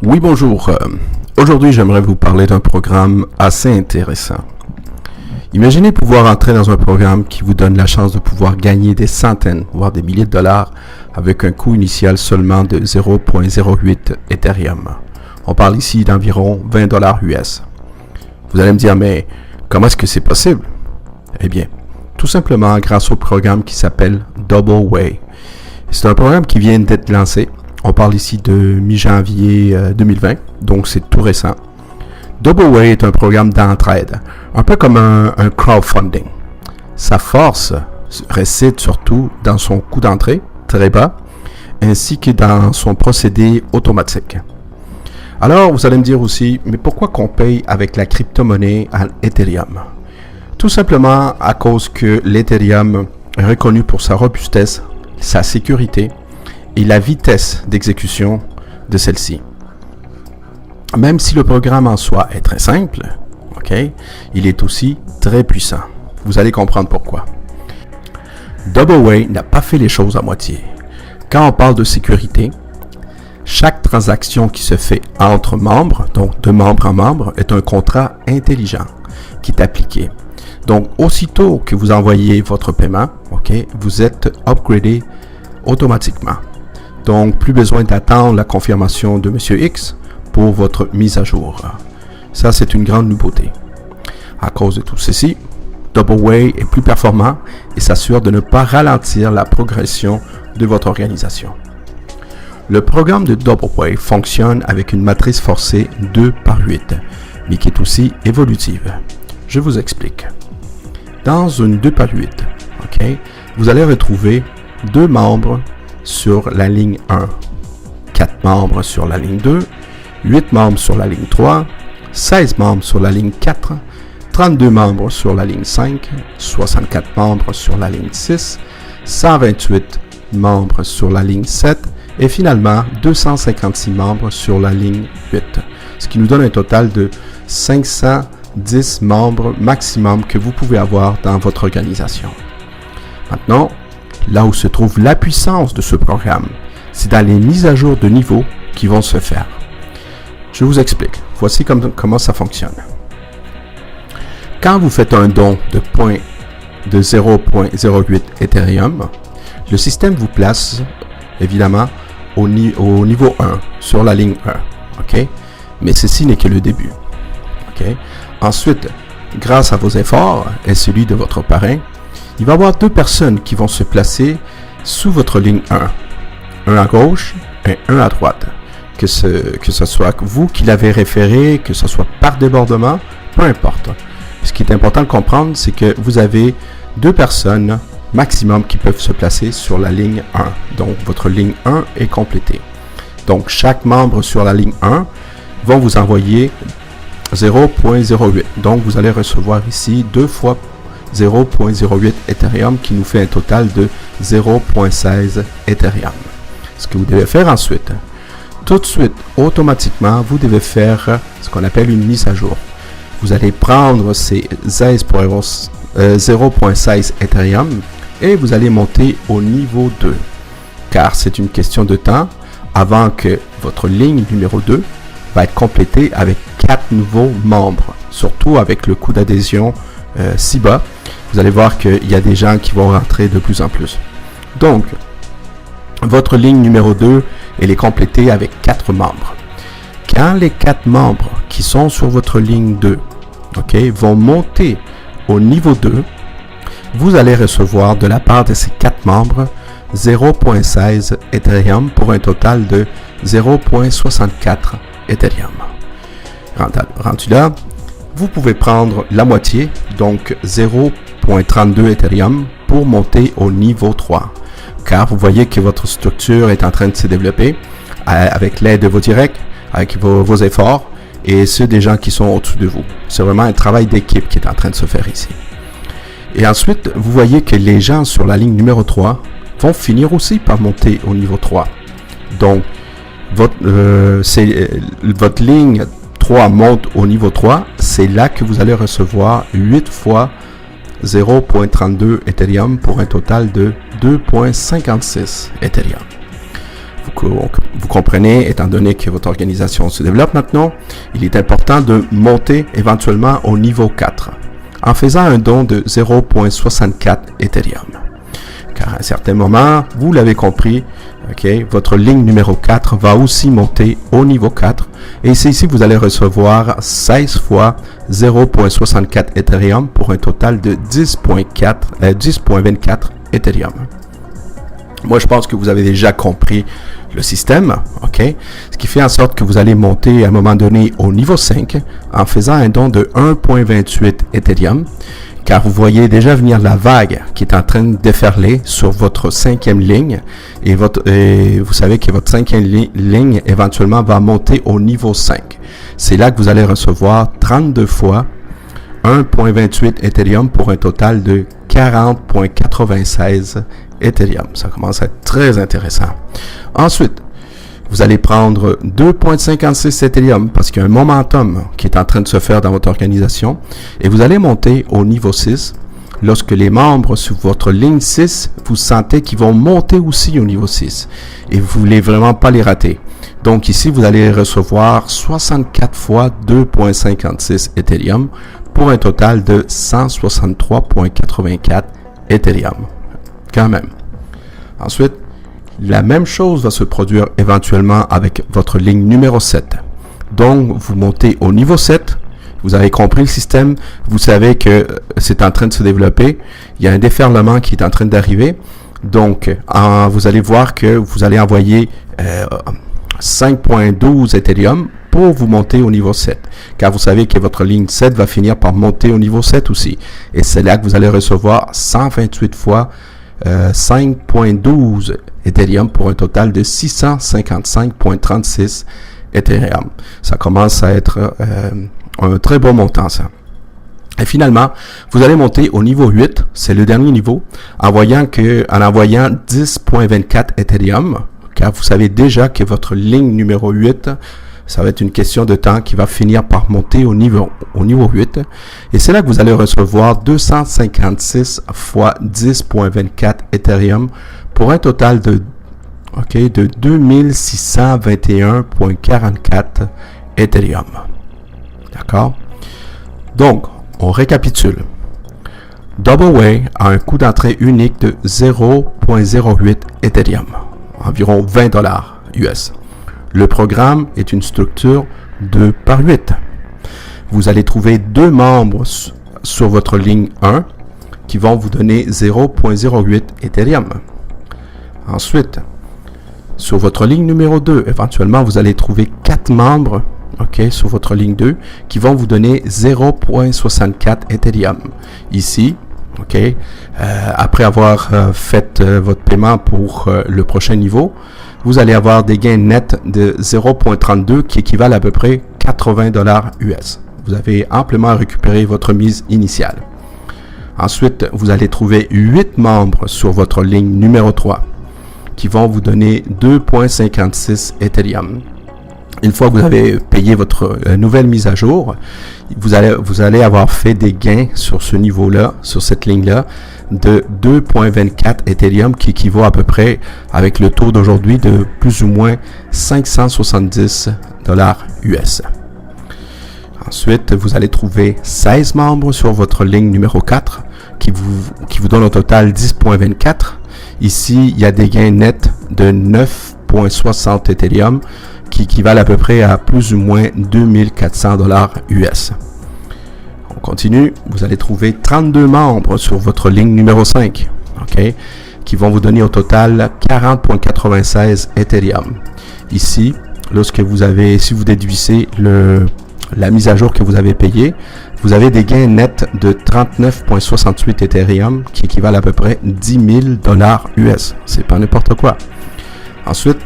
Oui, bonjour. Aujourd'hui, j'aimerais vous parler d'un programme assez intéressant. Imaginez pouvoir entrer dans un programme qui vous donne la chance de pouvoir gagner des centaines, voire des milliers de dollars avec un coût initial seulement de 0.08 Ethereum. On parle ici d'environ 20 dollars US. Vous allez me dire, mais comment est-ce que c'est possible? Eh bien, tout simplement grâce au programme qui s'appelle Double Way. C'est un programme qui vient d'être lancé. On parle ici de mi-janvier 2020, donc c'est tout récent. Double Way est un programme d'entraide, un peu comme un crowdfunding. Sa force réside surtout dans son coût d'entrée, très bas, ainsi que dans son procédé automatique. Alors, vous allez me dire aussi, mais pourquoi qu'on paye avec la crypto-monnaie à Ethereum? Tout simplement à cause que l'Ethereum est reconnu pour sa robustesse, sa sécurité et la vitesse d'exécution de celle-ci. Même si le programme en soi est très simple, il est aussi très puissant. Vous allez comprendre pourquoi. Double Way n'a pas fait les choses à moitié. Quand on parle de sécurité, chaque transaction qui se fait entre membres, donc de membre en membre, est un contrat intelligent qui est appliqué. Donc, aussitôt que vous envoyez votre paiement, vous êtes upgradé automatiquement. Donc, plus besoin d'attendre la confirmation de M. X pour votre mise à jour. Ça, c'est une grande nouveauté. À cause de tout ceci, Double Way est plus performant et s'assure de ne pas ralentir la progression de votre organisation. Le programme de Double Way fonctionne avec une matrice forcée 2/8, mais qui est aussi évolutive. Je vous explique. Dans une 2/8, vous allez retrouver 2 membres sur la ligne 1, 4 membres sur la ligne 2, 8 membres sur la ligne 3, 16 membres sur la ligne 4, 32 membres sur la ligne 5, 64 membres sur la ligne 6, 128 membres sur la ligne 7 et finalement 256 membres sur la ligne 8, ce qui nous donne un total de 510 membres maximum que vous pouvez avoir dans votre organisation. Maintenant, là où se trouve la puissance de ce programme, c'est dans les mises à jour de niveau qui vont se faire. Je vous explique. Voici comment ça fonctionne. Quand vous faites un don de 0.08 Ethereum, le système vous place évidemment au niveau 1, sur la ligne 1. Mais ceci n'est que le début. Ensuite, grâce à vos efforts et celui de votre parrain, il va y avoir 2 personnes qui vont se placer sous votre ligne 1. Un à gauche et un à droite. Que ce soit vous qui l'avez référé, que ce soit par débordement, peu importe. Ce qui est important de comprendre, c'est que vous avez 2 personnes maximum qui peuvent se placer sur la ligne 1. Donc, votre ligne 1 est complétée. Donc, chaque membre sur la ligne 1 vont vous envoyer 0.08. Donc, vous allez recevoir ici 2 fois 0.08 Ethereum qui nous fait un total de 0.16 Ethereum. Ce que vous devez faire ensuite, tout de suite, automatiquement, vous devez faire ce qu'on appelle une mise à jour. Vous allez prendre ces 0.16 Ethereum et vous allez monter au niveau 2. Car c'est une question de temps avant que votre ligne numéro 2 va être complétée avec 4 nouveaux membres. Surtout avec le coût d'adhésion si bas, vous allez voir qu'il y a des gens qui vont rentrer de plus en plus. Donc, votre ligne numéro 2, elle est complétée avec 4 membres. Quand les 4 membres qui sont sur votre ligne 2 vont monter au niveau 2, vous allez recevoir de la part de ces 4 membres 0.16 Ethereum pour un total de 0.64 Ethereum. Rendu là, vous pouvez prendre la moitié, donc 0.32 Ethereum pour monter au niveau 3. Car vous voyez que votre structure est en train de se développer avec l'aide de vos directs, avec vos efforts et ceux des gens qui sont au-dessus de vous. C'est vraiment un travail d'équipe qui est en train de se faire ici. Et ensuite, vous voyez que les gens sur la ligne numéro 3 vont finir aussi par monter au niveau 3. Donc, votre ligne 3 monte au niveau 3, c'est là que vous allez recevoir 8 fois 0.32 Ethereum pour un total de 2.56 Ethereum. Vous comprenez, étant donné que votre organisation se développe maintenant, il est important de monter éventuellement au niveau 4 en faisant un don de 0.64 Ethereum. Car à un certain moment, vous l'avez compris, votre ligne numéro 4 va aussi monter au niveau 4. Et c'est ici que vous allez recevoir 16 fois 0.64 Ethereum pour un total de 10.24 Ethereum. Moi, je pense que vous avez déjà compris le système, ce qui fait en sorte que vous allez monter à un moment donné au niveau 5 en faisant un don de 1.28 Ethereum, car vous voyez déjà venir la vague qui est en train de déferler sur votre 5e ligne et vous savez que votre 5e ligne éventuellement va monter au niveau 5. C'est là que vous allez recevoir 32 fois 1.28 Ethereum pour un total de 40.96 Ethereum. Ça commence à être très intéressant. Ensuite, vous allez prendre 2.56 Ethereum parce qu'il y a un momentum qui est en train de se faire dans votre organisation et vous allez monter au niveau 6 lorsque les membres sur votre ligne 6, vous sentez qu'ils vont monter aussi au niveau 6 et vous voulez vraiment pas les rater. Donc ici, vous allez recevoir 64 fois 2.56 Ethereum pour un total de 163.84 Ethereum. Quand même. Ensuite, la même chose va se produire éventuellement avec votre ligne numéro 7. Donc, vous montez au niveau 7. Vous avez compris le système. Vous savez que c'est en train de se développer. Il y a un déferlement qui est en train d'arriver. Donc, vous allez voir que vous allez envoyer 5.12 Ethereum pour vous monter au niveau 7. Car vous savez que votre ligne 7 va finir par monter au niveau 7 aussi. Et c'est là que vous allez recevoir 128 fois 5.12 Ethereum pour un total de 655.36 Ethereum. Ça commence à être un très bon montant, ça. Et finalement, vous allez monter au niveau 8, c'est le dernier niveau, en envoyant 10.24 Ethereum, car vous savez déjà que votre ligne numéro 8, ça va être une question de temps qui va finir par monter au niveau 8. Et c'est là que vous allez recevoir 256 fois 10.24 Ethereum pour un total de 2621.44 Ethereum. D'accord? Donc, on récapitule. Doubleway a un coût d'entrée unique de 0.08 Ethereum, environ 20 $ US. Le programme est une structure 2/8. Vous allez trouver 2 membres sur votre ligne 1 qui vont vous donner 0.08 Ethereum. Ensuite, sur votre ligne numéro 2, éventuellement, vous allez trouver 4 membres sur votre ligne 2 qui vont vous donner 0.64 Ethereum. Ici, après avoir fait votre paiement pour le prochain niveau, vous allez avoir des gains nets de 0.32 qui équivalent à peu près 80 $ US. Vous avez amplement récupéré votre mise initiale. Ensuite, vous allez trouver 8 membres sur votre ligne numéro 3 qui vont vous donner 2.56 Ethereum. Une fois que vous avez payé votre nouvelle mise à jour, vous allez avoir fait des gains sur ce niveau-là, sur cette ligne-là, de 2.24 Ethereum qui équivaut à peu près, avec le taux d'aujourd'hui, de plus ou moins 570 $ US. Ensuite, vous allez trouver 16 membres sur votre ligne numéro 4 qui vous donne au total 10.24. Ici, il y a des gains nets de 9.60 Ethereum qui équivalent à peu près à plus ou moins 2400 $ US. On continue, vous allez trouver 32 membres sur votre ligne numéro 5, qui vont vous donner au total 40.96 Ethereum. Ici, si vous déduisez la mise à jour que vous avez payée, vous avez des gains nets de 39.68 Ethereum qui équivalent à peu près 10 000 $ US. C'est pas n'importe quoi. Ensuite,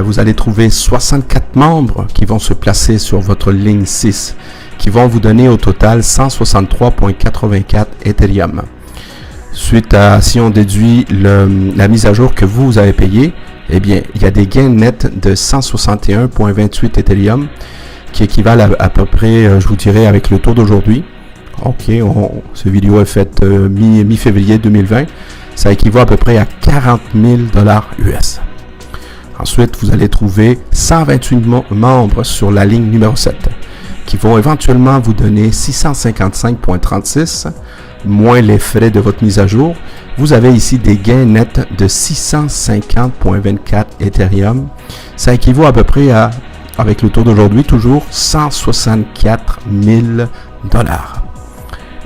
vous allez trouver 64 membres qui vont se placer sur votre ligne 6, qui vont vous donner au total 163.84 Ethereum. Si on déduit la mise à jour que vous avez payée, eh bien, il y a des gains nets de 161.28 Ethereum qui équivalent à peu près, je vous dirais, avec le taux d'aujourd'hui. Cette vidéo est faite mi-février 2020. Ça équivaut à peu près à 40 000 $ US. Ensuite, vous allez trouver 128 membres sur la ligne numéro 7 qui vont éventuellement vous donner 655,36 moins les frais de votre mise à jour. Vous avez ici des gains nets de 650,24 Ethereum. Ça équivaut à peu près à, avec le taux d'aujourd'hui, toujours 164 000 $.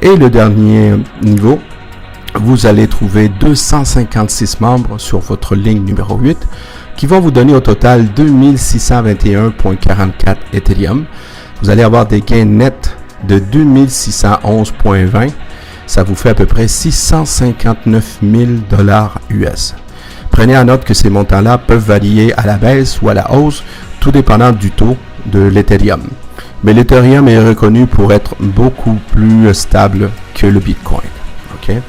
Et le dernier niveau, vous allez trouver 256 membres sur votre ligne numéro 8 qui vont vous donner au total 2621,44 Ethereum. Vous allez avoir des gains nets de 2611,20. Ça vous fait à peu près 659 000 $ US. Prenez en note que ces montants-là peuvent varier à la baisse ou à la hausse, tout dépendant du taux de l'Ethereum. Mais l'Ethereum est reconnu pour être beaucoup plus stable que le Bitcoin. Okay?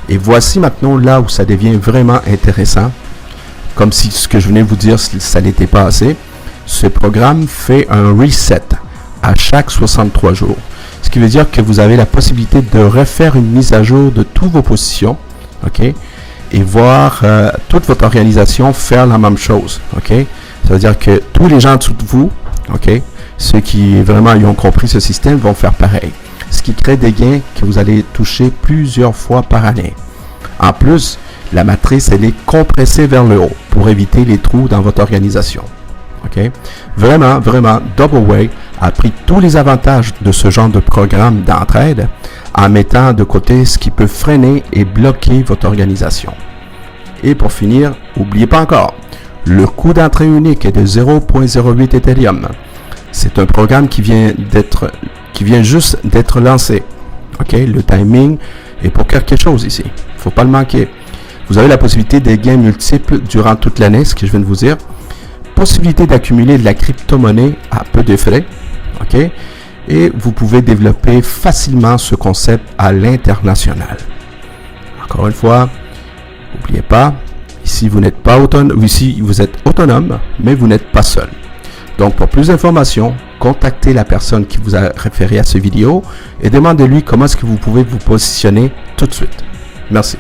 Et voici maintenant là où ça devient vraiment intéressant. Comme si ce que je venais de vous dire, ça n'était pas assez. Ce programme fait un reset à chaque 63 jours. Ce qui veut dire que vous avez la possibilité de refaire une mise à jour de toutes vos positions, ok, et voir toute votre organisation faire la même chose, ok. Ça veut dire que tous les gens en dessous de vous, ok, ceux qui vraiment y ont compris ce système vont faire pareil. Ce qui crée des gains que vous allez toucher plusieurs fois par année. En plus, la matrice, elle est compressée vers le haut pour éviter les trous dans votre organisation. Okay? Vraiment, Double Way a pris tous les avantages de ce genre de programme d'entraide en mettant de côté ce qui peut freiner et bloquer votre organisation. Et pour finir, n'oubliez pas encore, le coût d'entrée unique est de 0,08 Ethereum. C'est un programme qui vient juste d'être lancé. Okay? Le timing est pour quelque chose ici. Il ne faut pas le manquer. Vous avez la possibilité des gains multiples durant toute l'année, ce que je viens de vous dire. Possibilité d'accumuler de la crypto-monnaie à peu de frais, ok, et vous pouvez développer facilement ce concept à l'international. Encore une fois, n'oubliez pas, ici vous n'êtes pas autonome, ici vous êtes autonome, mais vous n'êtes pas seul. Donc pour plus d'informations, contactez la personne qui vous a référé à cette vidéo et demandez-lui comment est-ce que vous pouvez vous positionner tout de suite. Merci.